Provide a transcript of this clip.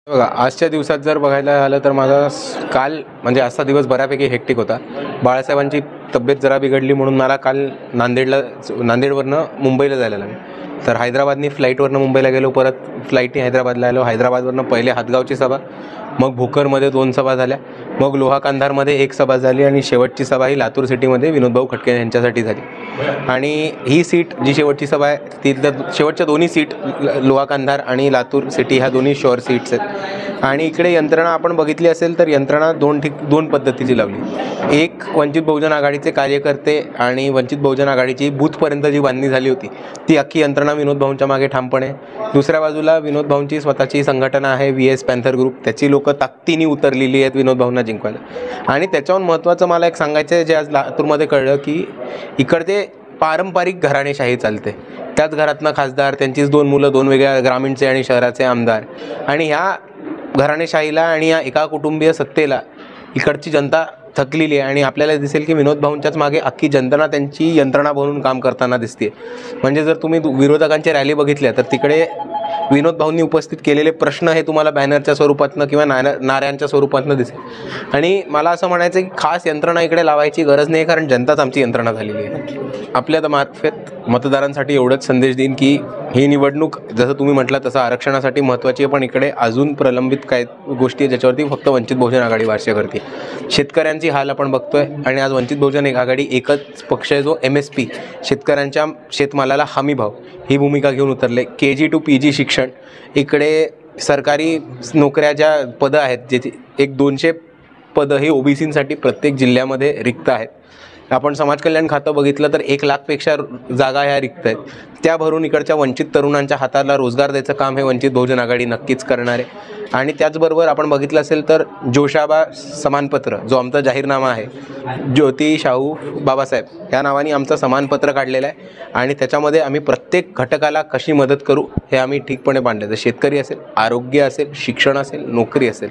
बघा, आजच्या दिवसात जर बघायला आलं तर माझा काल म्हणजे आजचा दिवस बऱ्यापैकी हेक्टिक होता. बाळासाहेबांची तब्येत जरा बिघडली म्हणून मला काल नांदेडवरनं मुंबईला जायला लागलं. तर हैदराबादनी फ्लाईटवरनं मुंबईला गेलो, परत फ्लाईटनी हैदराबादला आलो. हैदराबादवरनं पहिले हातगावची सभा, मग भोकरमध्ये 2 सभा झाल्या, मग लोहा कंधारमध्ये 1 सभा झाली आणि शेवटची सभा ही लातूर सिटीमध्ये विनोदभाऊ खटके यांच्यासाठी झाली. आणि ही सीट जी शेवटची सभा आहे तिथल्या शेवटच्या दोन्ही सीट लोहा कंधार आणि लातूर सिटी ह्या दोन्ही शॉर सीट्स आहेत. आणि इकडे यंत्रणा आपण बघितली असेल तर यंत्रणा दोन पद्धतीची लावली. एक, वंचित बहुजन आघाडीचे कार्यकर्ते आणि वंचित बहुजन आघाडीची बूथपर्यंत जी बांधणी झाली होती ती अख्खी यंत्रणा विनोदभाऊंच्या मागे ठामपणे. दुसऱ्या बाजूला विनोदभाऊंची स्वतःची संघटना आहे VS पॅन्थर ग्रुप, त्याची लोकं ताकदीने उतरलेली आहेत विनोदभाऊंना जिंकवायला. आणि त्याच्याहून महत्त्वाचं मला एक सांगायचं आहे, जे आज लातूरमध्ये कळलं की इकडचे पारंपरिक घराणेशाही चालते. त्याच घरातनं खासदार, त्यांचीच 2 मुलं, 2 वेगळ्या ग्रामीणचे आणि शहराचे आमदार. आणि ह्या घराणेशाहीला आणि या एका कुटुंबीय सत्तेला इकडची जनता थकलेली आहे. आणि आपल्याला दिसेल की विनोदभाऊंच्याच मागे अख्खी जनता त्यांची यंत्रणा बनवून काम करताना दिसते. म्हणजे जर तुम्ही विरोधकांची रॅली बघितल्या तर तिकडे विनोदभाऊंनी उपस्थित केलेले प्रश्न हे तुम्हाला बॅनरच्या स्वरूपातनं किंवा नाऱ्यांच्या स्वरूपातनं दिसेल. आणि मला असं म्हणायचं की खास यंत्रणा इकडे लावायची गरज नाही, कारण जनताच आमची यंत्रणा झालेली आहे. आपल्या मार्फत मतदारांसाठी एवढंच संदेश देईन की ही निवडणूक जसं तुम्ही म्हटलं तसं आरक्षणासाठी महत्त्वाची आहे, पण इकडे अजून प्रलंबित काय गोष्टी आहे ज्याच्यावरती फक्त वंचित बहुजन आघाडी भाष्य करते. शेतकऱ्यांची हाल आपण बघतोय आणि आज वंचित बहुजन आघाडी एकच पक्ष आहे जो MSP शेतकऱ्यांच्या शेतमालाला हमी भाव ही भूमिका घेऊन उतरले. KG to PG शिक्षण, इकडे सरकारी नोकऱ्या ज्या पदं आहेत ज्याची 200 पदं ही OBCसाठी प्रत्येक जिल्ह्यामध्ये रिक्त आहेत. आपण समाज कल्याण खातं बघितलं तर 1 लाखपेक्षा जागा ह्या रिक्त आहेत. त्या भरून इकडच्या वंचित तरुणांच्या हाताला रोजगार द्यायचं काम हे वंचित बहुजन आघाडी नक्कीच करणार आहे. आणि त्याचबरोबर आपण बघितलं असेल तर जोशाबा समानपत्र जो आमचा जाहीरनामा आहे, ज्योती शाहू बाबासाहेब या नावाने आमचं समानपत्र काढलेलं आहे. आणि त्याच्यामध्ये आम्ही प्रत्येक घटकाला कशी मदत करू हे आम्ही ठीकपणे मांडलं. शेतकरी असेल, आरोग्य असेल, शिक्षण असेल, नोकरी असेल.